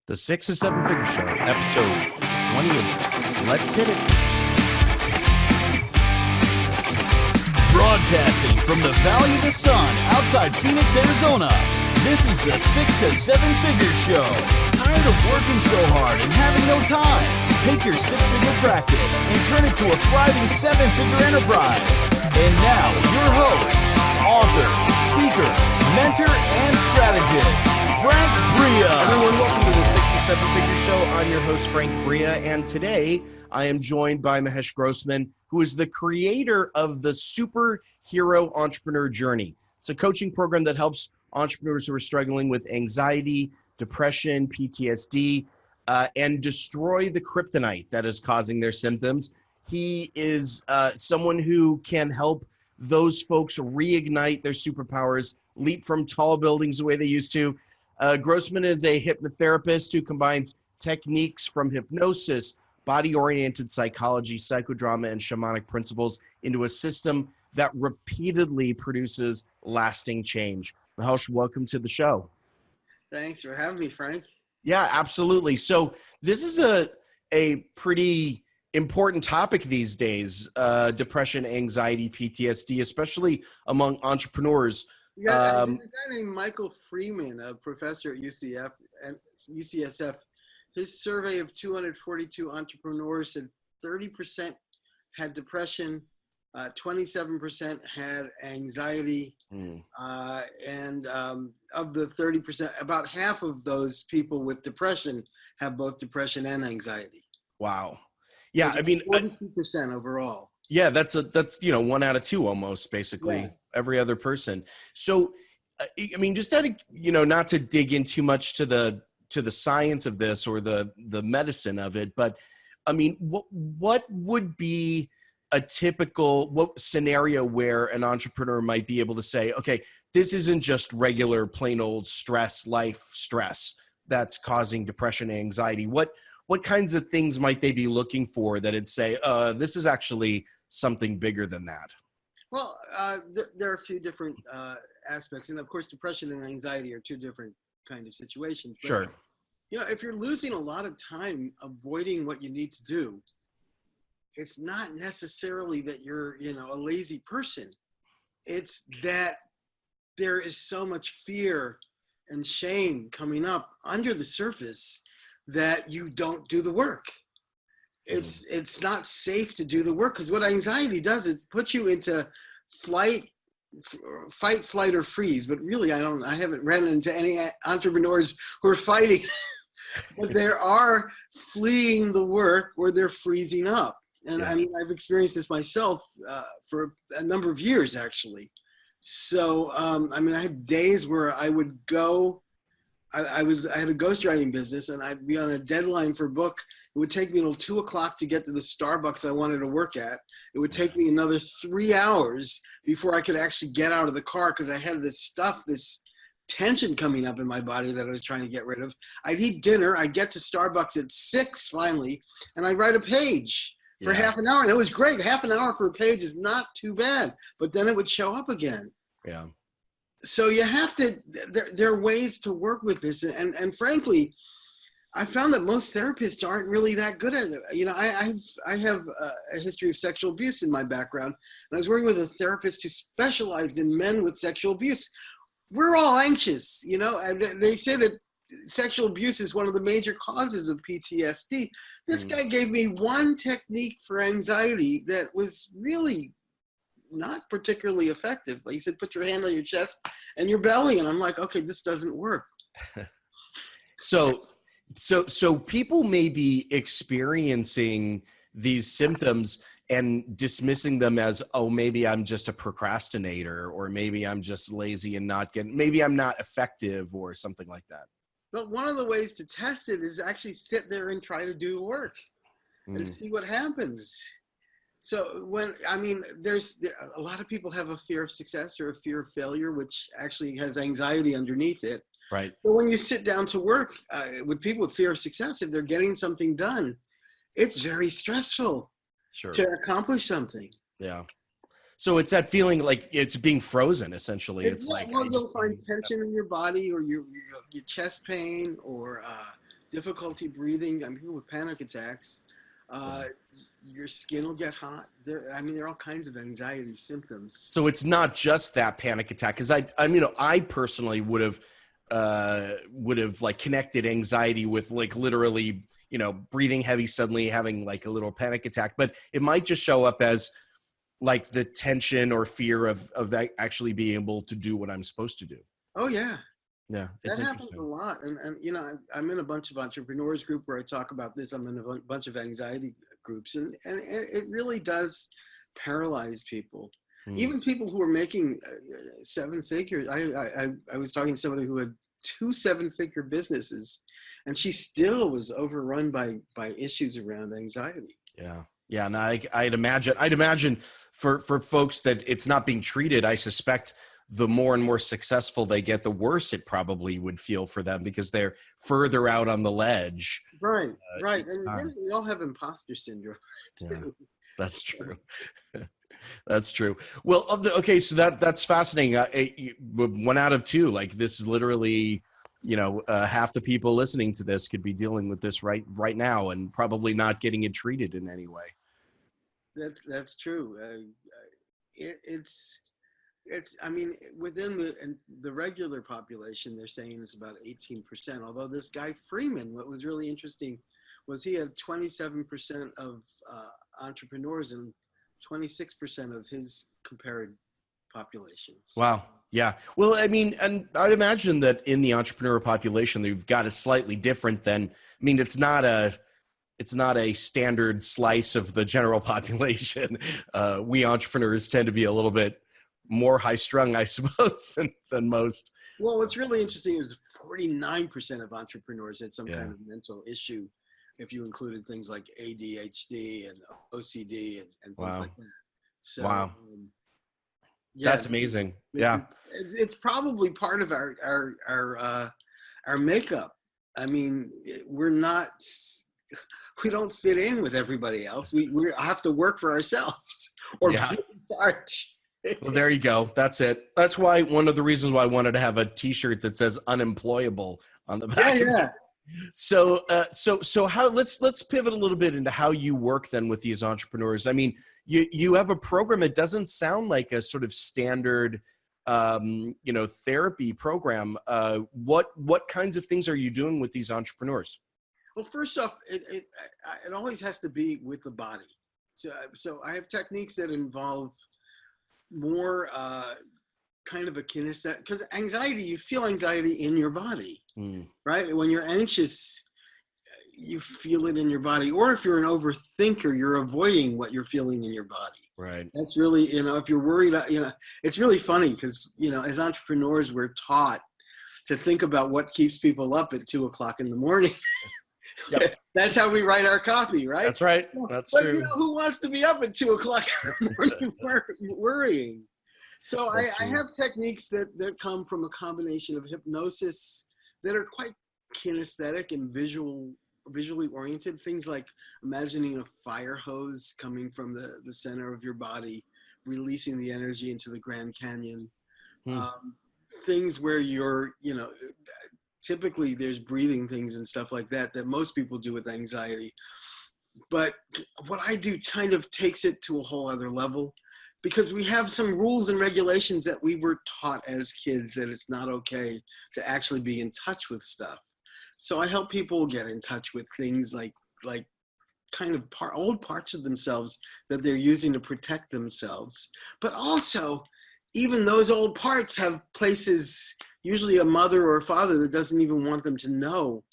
The 6 to 7 Figure Show, episode 28. Let's hit it. Broadcasting from the Valley of the Sun outside Phoenix, Arizona, this is the 6 to 7 Figure Show. Tired of working so hard and having no time? Take your six-figure practice and turn it to a thriving seven-figure enterprise. And now, your host, author, speaker, mentor, and strategist, Frank Bria. Everyone, welcome to the 6 to 7 Figure Show. I'm your host, Frank Bria, and today I am joined by Mahesh Grossman, who is the creator of the Superhero Entrepreneur Journey. It's a coaching program that helps entrepreneurs who are struggling with anxiety, depression, PTSD, and destroy the kryptonite that is causing their symptoms. He is someone who can help those folks reignite their superpowers, leap from tall buildings the way they used to. Grossman is a hypnotherapist who combines techniques from hypnosis, body-oriented psychology, psychodrama, and shamanic principles into a system that repeatedly produces lasting change. Mahesh, welcome to the show. Thanks for having me, Frank. Yeah, absolutely. So this is a pretty important topic these days, depression, anxiety, PTSD, especially among entrepreneurs. Yeah, there's a guy named Michael Freeman, a professor at UCF and UCSF. His survey of 242 entrepreneurs said 30% had depression, 27% had anxiety, and of the 30%, about half of those people with depression have both depression and anxiety. Wow. Yeah, so I mean, 42% overall. Yeah, that's 1 out of 2 almost, basically. Yeah. Every other person. So, I mean, just not to dig in too much to the science of this or the medicine of it, but I mean, what would be a typical scenario where an entrepreneur might be able to say, okay, this isn't just regular plain old life stress that's causing depression and anxiety. What kinds of things might they be looking for that it'd say, this is actually something bigger than that? Well, there are a few different aspects. And of course, depression and anxiety are two different kind of situations. But, sure. If you're losing a lot of time avoiding what you need to do, it's not necessarily that you're, a lazy person. It's that there is so much fear and shame coming up under the surface that you don't do the work. It's not safe to do the work, because what anxiety does is put you into fight, flight, or freeze. But really, I haven't ran into any entrepreneurs who are fighting, but there are fleeing the work or they're freezing up. And I mean, I've experienced this myself for a number of years, actually. So, I mean, I had days where I would go. I had a ghostwriting business, and I'd be on a deadline for a book. It would take me until 2 o'clock to get to the Starbucks I wanted to work at. It would take me another 3 hours before I could actually get out of the car, because I had this tension coming up in my body that I was trying to get rid of. I'd eat dinner. I'd get to Starbucks at 6 finally, and I'd write a page for half an hour. And it was great. Half an hour for a page is not too bad, but then it would show up again. Yeah. So you have to, there are ways to work with this. And frankly, I found that most therapists aren't really that good at it. I have a history of sexual abuse in my background, and I was working with a therapist who specialized in men with sexual abuse. We're all anxious, and they say that sexual abuse is one of the major causes of PTSD. This guy gave me one technique for anxiety that was really not particularly effective. Like he said, put your hand on your chest and your belly. And I'm like, okay, this doesn't work. So people may be experiencing these symptoms and dismissing them as, oh, maybe I'm just a procrastinator, or maybe I'm just lazy and maybe I'm not effective or something like that. But one of the ways to test it is actually sit there and try to do the work and see what happens. So there's a lot of people have a fear of success or a fear of failure, which actually has anxiety underneath it. Right. But when you sit down to work with people with fear of success, if they're getting something done, it's very stressful to accomplish something. Yeah. So it's that feeling like it's being frozen, essentially. It's like, you'll find tension in your body, or your chest pain, or difficulty breathing. I mean, people with panic attacks. Your skin will get hot. There are all kinds of anxiety symptoms. So it's not just that panic attack, because I personally would have like connected anxiety with like literally, breathing heavy, suddenly having like a little panic attack, but it might just show up as like the tension or fear of actually being able to do what I'm supposed to do. Oh yeah. Yeah, it's That happens interesting. a lot. And I'm in a bunch of entrepreneurs group where I talk about this. I'm in a bunch of anxiety groups, and it really does paralyze people. Even people who are making seven figures. I was talking to somebody who had 2 7-figure businesses, and she still was overrun by issues around anxiety. Yeah. Yeah. And I'd imagine for folks that it's not being treated, I suspect the more and more successful they get, the worse it probably would feel for them, because they're further out on the ledge. Right. And then we all have imposter syndrome too. Yeah, that's true. That's true. Well, okay. So that's fascinating. 1 out of 2, like this is literally, half the people listening to this could be dealing with this right now and probably not getting it treated in any way. That's true. I mean, within the regular population, they're saying it's about 18%. Although this guy Freeman, what was really interesting was he had 27% of entrepreneurs and 26% of his compared populations. Wow. Yeah. Well, I mean, and I'd imagine that in the entrepreneur population, they've got a slightly different than, it's not a standard slice of the general population. We entrepreneurs tend to be a little bit more high strung, I suppose, than most. Well, what's really interesting is 49% of entrepreneurs had some kind of mental issue, if you included things like ADHD and OCD and things like that. So, wow. That's amazing. It's probably part of our makeup. I mean, we don't fit in with everybody else. We have to work for ourselves or be in charge. Well, there you go. That's it. That's why one of the reasons why I wanted to have a T-shirt that says "unemployable" on the back. Yeah. So how? Let's pivot a little bit into how you work then with these entrepreneurs. I mean, you have a program. It doesn't sound like a sort of standard, therapy program. What kinds of things are you doing with these entrepreneurs? Well, first off, it always has to be with the body. So I have techniques that involve more kind of a kinesthetic, because anxiety, you feel anxiety in your body, right? When you're anxious, you feel it in your body. Or if you're an overthinker, you're avoiding what you're feeling in your body. Right. That's really, if you're worried, it's really funny because, as entrepreneurs, we're taught to think about what keeps people up at 2 o'clock in the morning. Yep. That's how we write our copy, right? That's right. That's true. Who wants to be up at 2 o'clock in the morning worrying? So I have techniques that come from a combination of hypnosis that are quite kinesthetic and visually oriented. Things like imagining a fire hose coming from the center of your body, releasing the energy into the Grand Canyon. Things where you're, typically there's breathing things and stuff like that most people do with anxiety. But what I do kind of takes it to a whole other level, because we have some rules and regulations that we were taught as kids that it's not okay to actually be in touch with stuff. So I help people get in touch with things like kind of old parts of themselves that they're using to protect themselves. But also, even those old parts have places, usually a mother or a father that doesn't even want them to know.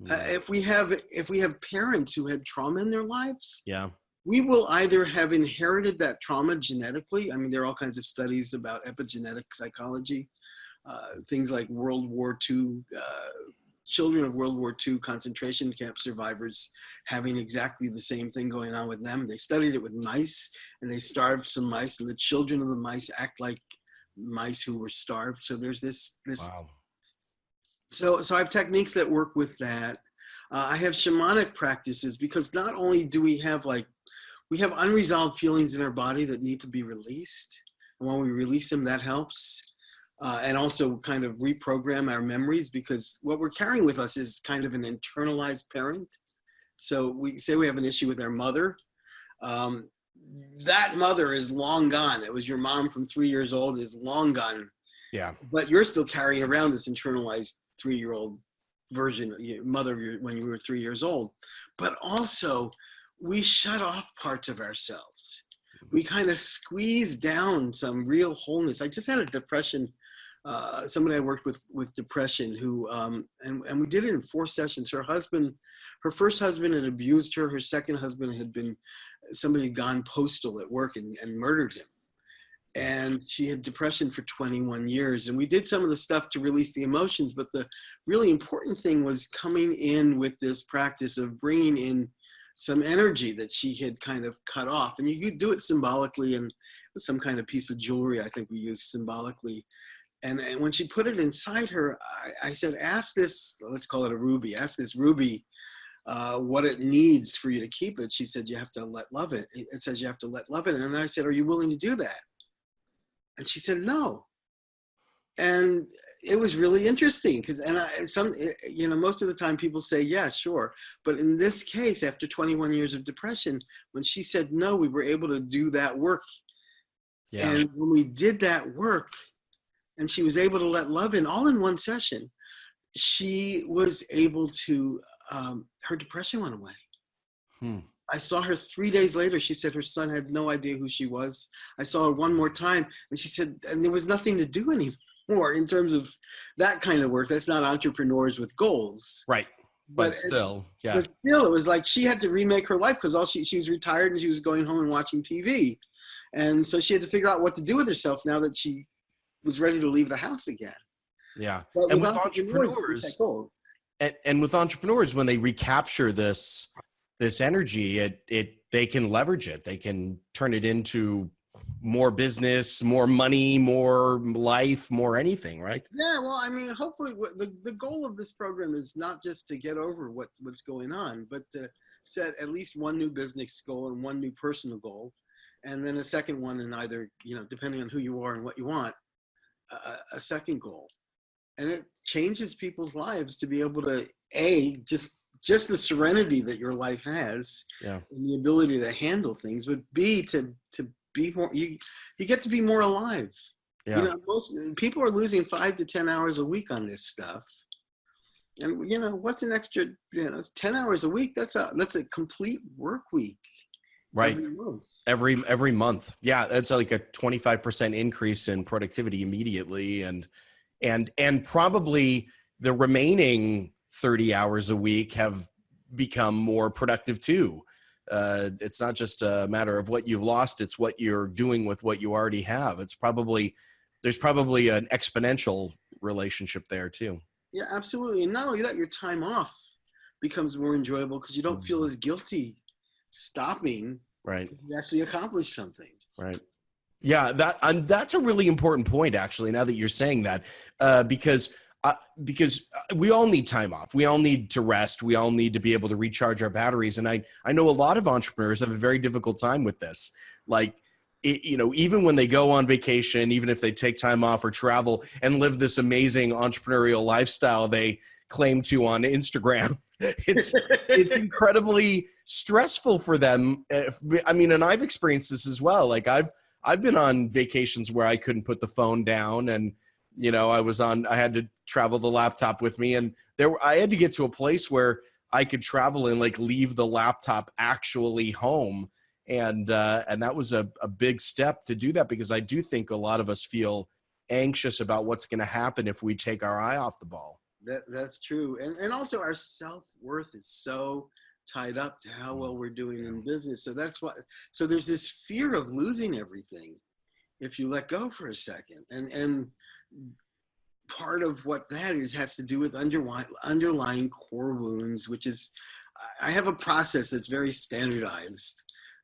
If we have parents who had trauma in their lives, we will either have inherited that trauma genetically. I mean, there are all kinds of studies about epigenetic psychology, things like World War II, children of World War II concentration camp survivors having exactly the same thing going on with them. They studied it with mice, and they starved some mice, and the children of the mice act like mice who were starved. So there's this. Wow. So I have techniques that work with that. I have shamanic practices, because not only do we have unresolved feelings in our body that need to be released, and when we release them, that helps. and also kind of reprogram our memories, because what we're carrying with us is kind of an internalized parent. So we say we have an issue with our mother. That mother is long gone. It was your mom from 3 years old, is long gone. Yeah. But you're still carrying around this internalized 3-year-old version of your mother when you were 3 years old. But also, we shut off parts of ourselves. We kind of squeeze down some real wholeness. I just had a depression. Somebody I worked with depression who, and we did it in 4 sessions. Her first husband had abused her. Her second husband had been, somebody had gone postal at work and murdered him. And she had depression for 21 years. And we did some of the stuff to release the emotions, but the really important thing was coming in with this practice of bringing in some energy that she had kind of cut off. And you could do it symbolically, and with some kind of piece of jewelry, I think we used symbolically. And when she put it inside her, I said, ask this, let's call it a ruby, ask this ruby what it needs for you to keep it. She said, you have to let love it. It says you have to let love it. And I said, are you willing to do that? And she said, no. And it was really interesting because, most of the time people say, yeah, sure. But in this case, after 21 years of depression, when she said no, we were able to do that work. Yeah. And when we did that work and she was able to let love in all in one session, she was able to, her depression went away. I saw her 3 days later. She said her son had no idea who she was. I saw her one more time and she said, and there was nothing to do anymore in terms of that kind of work. That's not entrepreneurs with goals. Right. But still, yeah. But still, it was like she had to remake her life because she was retired and she was going home and watching TV. And so she had to figure out what to do with herself now that she was ready to leave the house again. Yeah. And with entrepreneurs, and with entrepreneurs, when they recapture this energy, they can leverage it. They can turn it into more business, more money, more life, more anything, right? Yeah, well, I mean, hopefully the goal of this program is not just to get over what's going on, but to set at least one new business goal and one new personal goal, and then a second one, and either, depending on who you are and what you want, a second goal. And it changes people's lives to be able to, just the serenity that your life has, and the ability to handle things, but B, to be more, you get to be more alive. Yeah. Most people are losing 5 to 10 hours a week on this stuff. And what's an extra, it's 10 hours a week. That's a complete work week. Right. Every month. Yeah. That's like a 25% increase in productivity immediately. And probably the remaining 30 hours a week have become more productive too. It's not just a matter of what you've lost, it's what you're doing with what you already have. There's probably an exponential relationship there too. Yeah, absolutely. And not only that, your time off becomes more enjoyable because you don't feel as guilty stopping. Right. You actually accomplish something. Right. Yeah, that's a really important point, actually, now that you're saying that, because we all need time off. We all need to rest. We all need to be able to recharge our batteries. And I know a lot of entrepreneurs have a very difficult time with this. Like, even when they go on vacation, even if they take time off or travel and live this amazing entrepreneurial lifestyle they claim to on Instagram, it's incredibly stressful for them. And I've experienced this as well. Like I've been on vacations where I couldn't put the phone down, and I had to travel the laptop with me, and I had to get to a place where I could travel and like leave the laptop actually home. And that was a big step to do that, because I do think a lot of us feel anxious about what's going to happen if we take our eye off the ball. That's true. And also our self-worth is so tied up to how well we're doing in business. So there's this fear of losing everything if you let go for a second. And part of what that has to do with underlying core wounds, which is, I have a process that's very standardized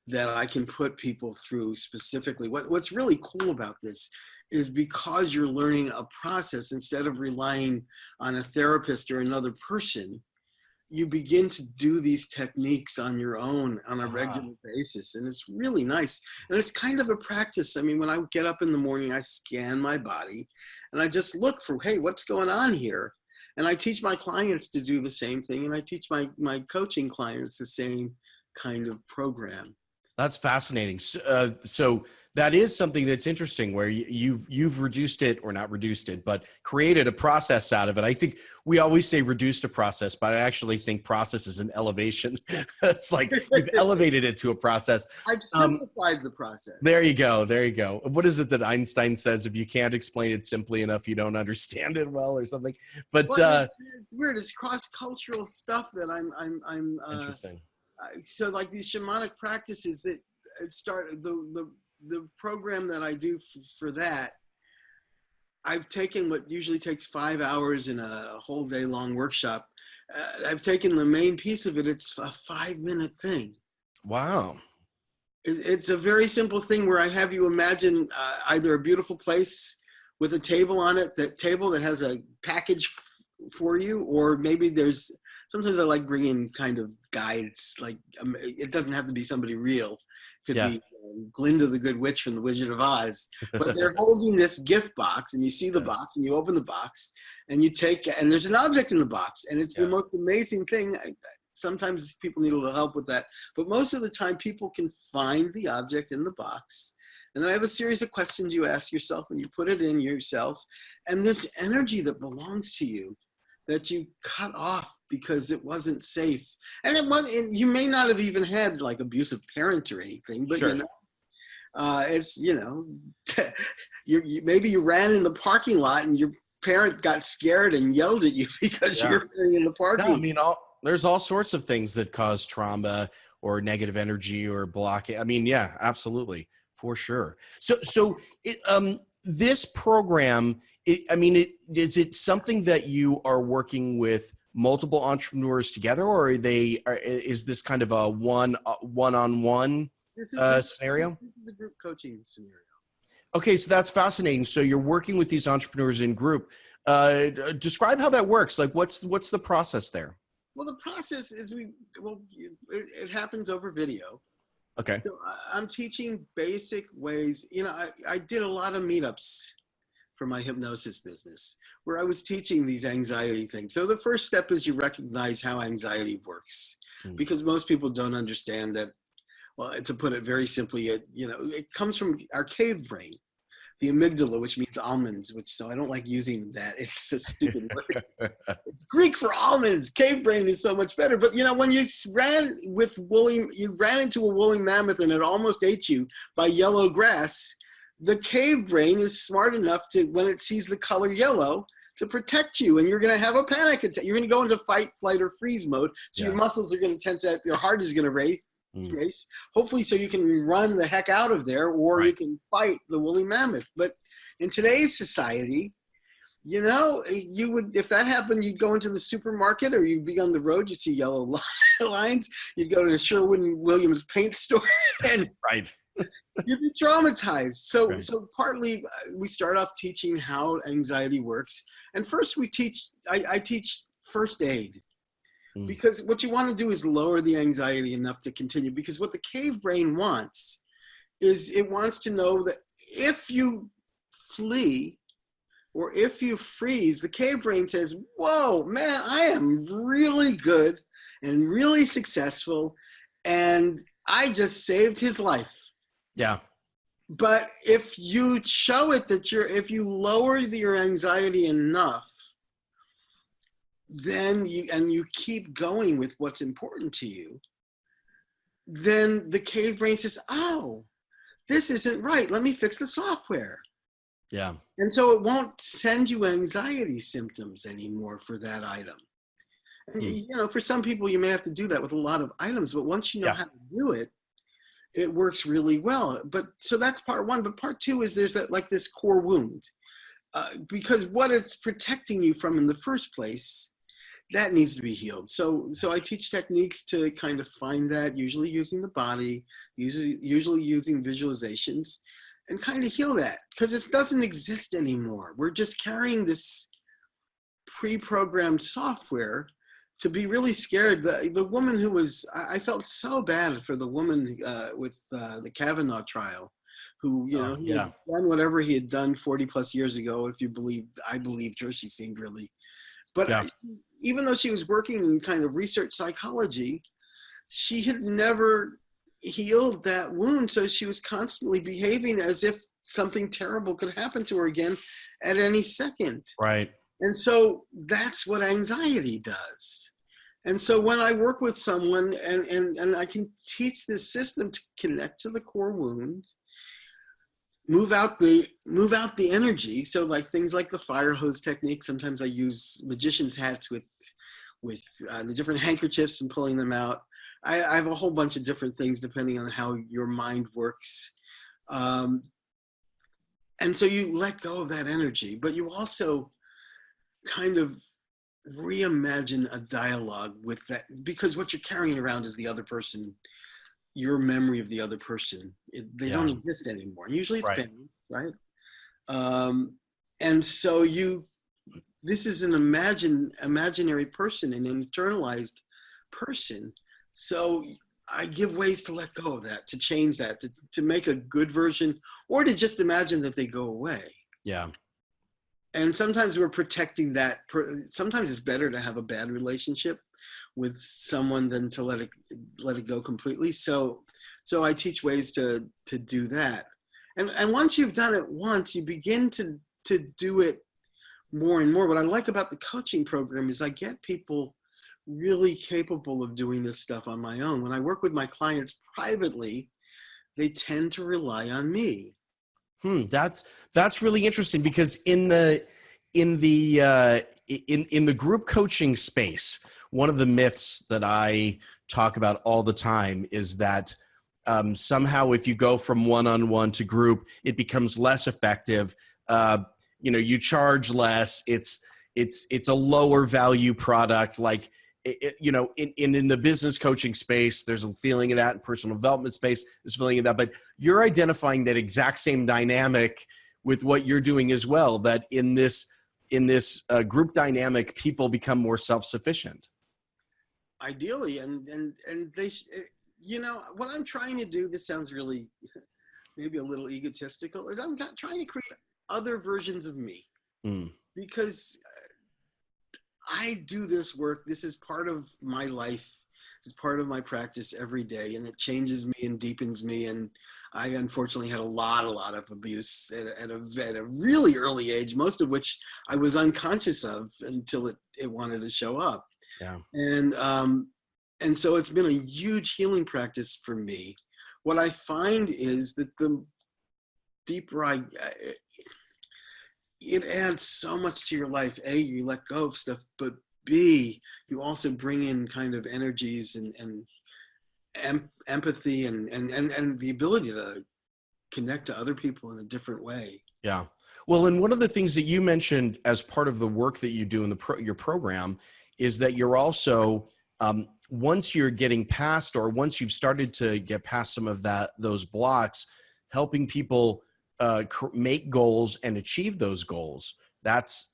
that I can put people through specifically. What's really cool about this is because you're learning a process, instead of relying on a therapist or another person, you begin to do these techniques on your own on a Ah, regular basis. And it's really nice. And it's kind of a practice. I mean, when I get up in the morning, I scan my body and I just look for, hey, what's going on here? And I teach my clients to do the same thing. And I teach my coaching clients the same kind of program. that's fascinating. So that is something that's interesting where you've reduced it, or not reduced it, but created a process out of it. I think we always say reduced a process, but I actually think process is an elevation. It's like you've elevated it to a process. I've simplified the process. There you go. There you go. What is it that Einstein says? If you can't explain it simply enough, you don't understand it well, or something. But Well, it's weird. It's cross-cultural stuff that I'm interesting. so like these shamanic practices that start the program that I do for that. I've taken what usually takes 5 hours in a whole day long workshop. I've taken the main piece of it. It's a 5-minute thing. Wow. It's a very simple thing where I have you imagine either a beautiful place with a table on it, that table that has a package for you, or maybe sometimes I like bringing kind of guides, like it doesn't have to be somebody real. It could be Glinda the Good Witch from the Wizard of Oz, but they're holding this gift box, and you see the box, and you open the box, and you take, and there's an object in the box, and it's the most amazing thing. Sometimes people need a little help with that, but most of the time people can find the object in the box. And then I have a series of questions you ask yourself, and you put it in yourself, and this energy that belongs to you that you cut off because it wasn't safe. And you may not have even had like abusive parent or anything, but it's, maybe you ran in the parking lot and your parent got scared and yelled at you because you were in the parking. No, I mean, there's all sorts of things that cause trauma or negative energy or blocking. I mean, yeah, absolutely, for sure. So this program, is it something that you are working with multiple entrepreneurs together, or is this kind of a one-on-one scenario? This is a group coaching scenario. Okay, so that's fascinating. So you're working with these entrepreneurs in group. Describe how that works. Like, what's the process there? Well, the process is it happens over video. Okay. So I'm teaching basic ways. I did a lot of meetups for my hypnosis business where I was teaching these anxiety things. So the first step is you recognize how anxiety works, because most people don't understand that. Well, to put it very simply, it comes from our cave brain, the amygdala, which means almonds, so I don't like using that. It's a stupid word. It's Greek for almonds. Cave brain is so much better. But when you ran into a woolly mammoth and it almost ate you by yellow grass, the cave brain is smart enough to, when it sees the color yellow, to protect you, and you're going to have a panic attack. You're going to go into fight, flight, or freeze mode. So your muscles are going to tense up. Your heart is going to race, hopefully, so you can run the heck out of there, or you can fight the woolly mammoth. But in today's society, you would, if that happened, you'd go into the supermarket or you'd be on the road, you'd see yellow lines, you'd go to a Sherwin-Williams paint store, and you'd be traumatized. So partly we start off teaching how anxiety works. And first I teach first aid. Because what you want to do is lower the anxiety enough to continue. Because what the cave brain wants is it wants to know that if you flee or if you freeze, the cave brain says, whoa, man, I am really good and really successful, and I just saved his life. Yeah. But if you show it that if you lower your anxiety enough, then you keep going with what's important to you, then the cave brain says, oh, this isn't right. Let me fix the software. Yeah. And so it won't send you anxiety symptoms anymore for that item. And, for some people, you may have to do that with a lot of items, but once you know how to do it, it works really well. But so that's part one. But part two is there's this core wound, because what it's protecting you from in the first place, that needs to be healed. So I teach techniques to kind of find that, usually using the body, usually using visualizations, and kind of heal that, because it doesn't exist anymore. We're just carrying this pre-programmed software to be really scared. The woman who was, I felt so bad for the woman with the Kavanaugh trial, who, you know, he had done whatever he had done 40 plus years ago. If you believe, I believed her, she seemed really, but even though she was working in kind of research psychology, she had never healed that wound. So she was constantly behaving as if something terrible could happen to her again at any second. Right. And so that's what anxiety does. And so when I work with someone and I can teach this system to connect to the core wound, move out the energy. So like things like the fire hose technique, sometimes I use magician's hats with the different handkerchiefs and pulling them out. I have a whole bunch of different things depending on how your mind works. And so you let go of that energy, but you also kind of reimagine a dialogue with that, because what you're carrying around is the other person, your memory of the other person. They don't exist anymore. And usually it's pain, right? And so this is an imaginary person, an internalized person. So I give ways to let go of that, to change that, to make a good version, or to just imagine that they go away. Yeah. And sometimes we're protecting that. Sometimes it's better to have a bad relationship with someone than to let it go completely. So I teach ways to do that. And once you've done it once, you begin to do it more and more. What I like about the coaching program is I get people really capable of doing this stuff on my own. When I work with my clients privately, they tend to rely on me. That's really interesting, because in the group coaching space, one of the myths that I talk about all the time is that somehow if you go from one-on-one to group, it becomes less effective. You charge less. It's a lower value product. Like, in the business coaching space, there's a feeling of that. In personal development space, there's a feeling of that. But you're identifying that exact same dynamic with what you're doing as well, that in this group dynamic, people become more self-sufficient. Ideally, and they, what I'm trying to do, this sounds really maybe a little egotistical, is I'm trying to create other versions of me. Because I do this work. This is part of my life. It's part of my practice every day, and it changes me and deepens me. And I unfortunately had a lot of abuse at a really early age, most of which I was unconscious of until it wanted to show up. Yeah. And so it's been a huge healing practice for me. What I find is that the deeper it adds so much to your life. A, you let go of stuff, but B, you also bring in kind of energies and empathy and the ability to connect to other people in a different way. Yeah. Well, and one of the things that you mentioned as part of the work that you do in your program is that you're also, once you're getting past, or once you've started to get past some of those blocks, helping people make goals and achieve those goals. That's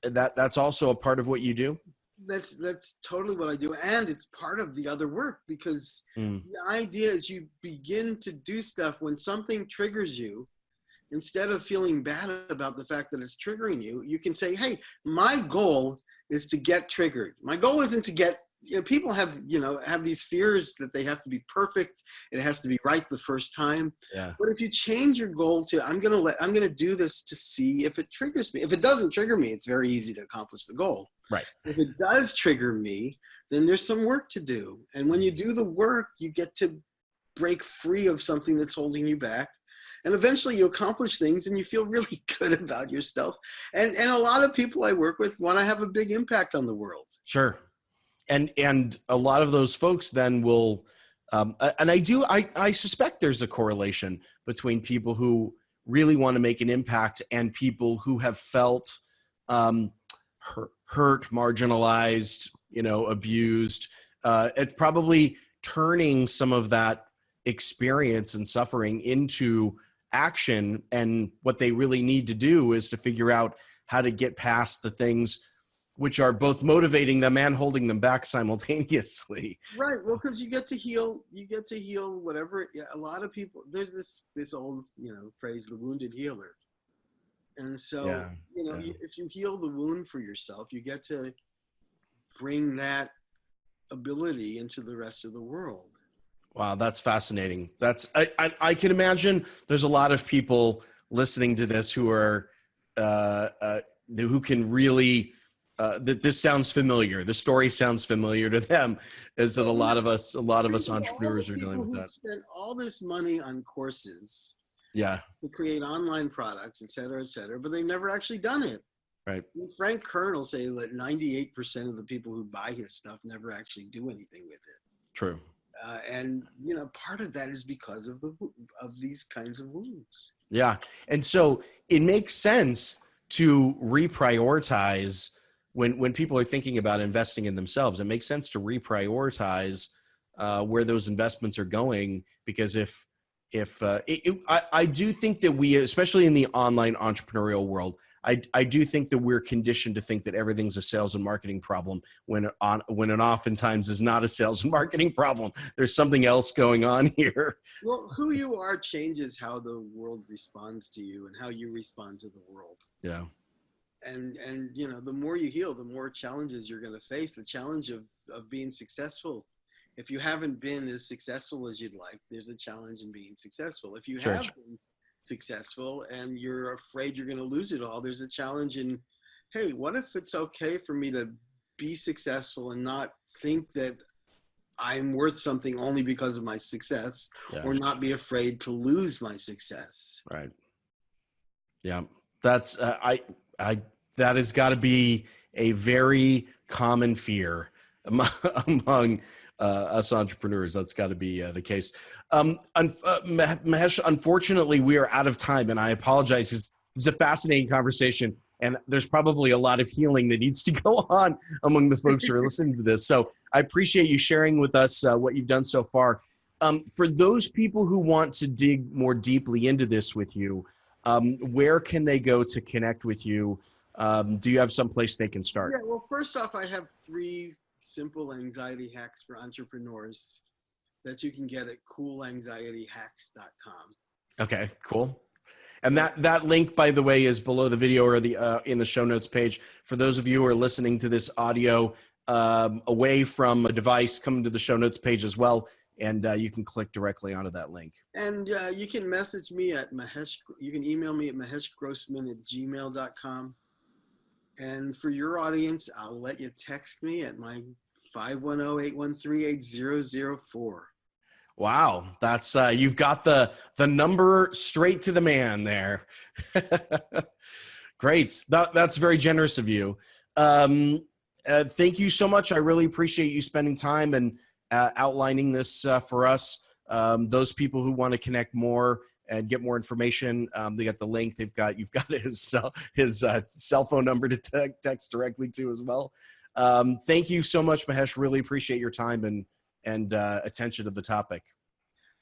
also a part of what you do. That's totally what I do, and it's part of the other work, because the idea is you begin to do stuff when something triggers you. Instead of feeling bad about the fact that it's triggering you, you can say, hey, my goal is to get triggered. My goal isn't to get, people have these fears that they have to be perfect. It has to be right the first time. Yeah. But if you change your goal to, I'm going to do this to see if it triggers me. If it doesn't trigger me, it's very easy to accomplish the goal. Right. If it does trigger me, then there's some work to do. And when you do the work, you get to break free of something that's holding you back. And eventually you accomplish things and you feel really good about yourself. And a lot of people I work with want to have a big impact on the world. Sure. And a lot of those folks then will, and I suspect there's a correlation between people who really want to make an impact and people who have felt hurt, marginalized, abused. It's probably turning some of that experience and suffering into action. And what they really need to do is to figure out how to get past the things which are both motivating them and holding them back simultaneously. Right. Well, because you get to heal. simultaneously. Right. Well, because you get to heal. You get to heal whatever. Yeah, a lot of people. There's this old phrase, the wounded healer. And so Yeah. if you heal the wound for yourself, you get to bring that ability into the rest of the world. Wow, that's fascinating. I can imagine there's a lot of people listening to this who are who can really that this sounds familiar. The story sounds familiar to them. Is that a lot of us entrepreneurs are dealing with that. Spend all this money on courses, Yeah, to create online products, et cetera, but they've never actually done it. right. Frank Kern will say that 98% of the people who buy his stuff never actually do anything with it. True. And part of that is because of these kinds of wounds. Yeah, and so it makes sense to reprioritize when people are thinking about investing in themselves. It makes sense to reprioritize where those investments are going, because I do think that we, especially in the online entrepreneurial world, I do think that we're conditioned to think that everything's a sales and marketing problem when it oftentimes is not a sales and marketing problem. There's something else going on here. Well, who you are changes how the world responds to you and how you respond to the world. Yeah. And the more you heal, the more challenges you're going to face. The challenge of being successful. If you haven't been as successful as you'd like, there's a challenge in being successful. If you Sure. have been successful and you're afraid you're going to lose it all, there's a challenge in, hey, what if it's okay for me to be successful and not think that I'm worth something only because of my success, or not be afraid to lose my success. Right. Yeah. That's, that has got to be a very common fear among us entrepreneurs. That's got to be the case. Mahesh, unfortunately, we are out of time, and I apologize. It's a fascinating conversation, and there's probably a lot of healing that needs to go on among the folks who are listening to this. So I appreciate you sharing with us what you've done so far. For those people who want to dig more deeply into this with you, where can they go to connect with you? Do you have some place they can start? Yeah, well, first off, I have 3 simple anxiety hacks for entrepreneurs that you can get at coolanxietyhacks.com. Okay, cool. And that link, by the way, is below the video or the in the show notes page. For those of you who are listening to this audio away from a device, come to the show notes page as well, and you can click directly onto that link. And you can message me at you can email me at maheshgrossman@gmail.com. And for your audience, I'll let you text me at my 510-813-8004. Wow, that's you've got the number straight to the man there. Great, that's very generous of you. Thank you so much. I really appreciate you spending time and outlining this for us. Those people who want to connect more and get more information, they got the link. You've got his cell phone number to text directly to as well. Thank you so much, Mahesh. Really appreciate your time and attention to the topic.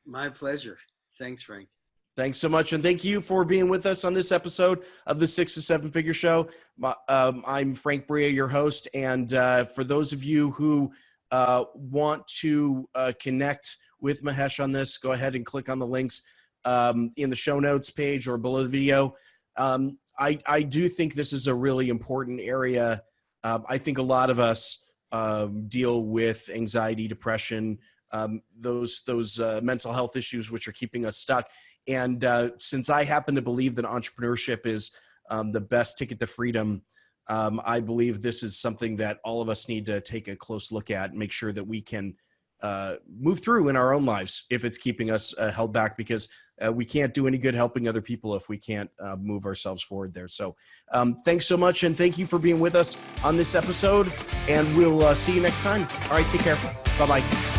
My pleasure. Thanks, Frank. Thanks so much. And thank you for being with us on this episode of the 6 to 7 Figure Show. I'm Frank Bria, your host. And for those of you who want to connect with Mahesh on this, go ahead and click on the links in the show notes page or below the video. I do think this is a really important area. I think a lot of us deal with anxiety, depression, those mental health issues which are keeping us stuck. And since I happen to believe that entrepreneurship is the best ticket to freedom, I believe this is something that all of us need to take a close look at and make sure that we can move through in our own lives if it's keeping us held back, because we can't do any good helping other people if we can't move ourselves forward there. So thanks so much, and thank you for being with us on this episode, and we'll see you next time. All right, take care. Bye-bye.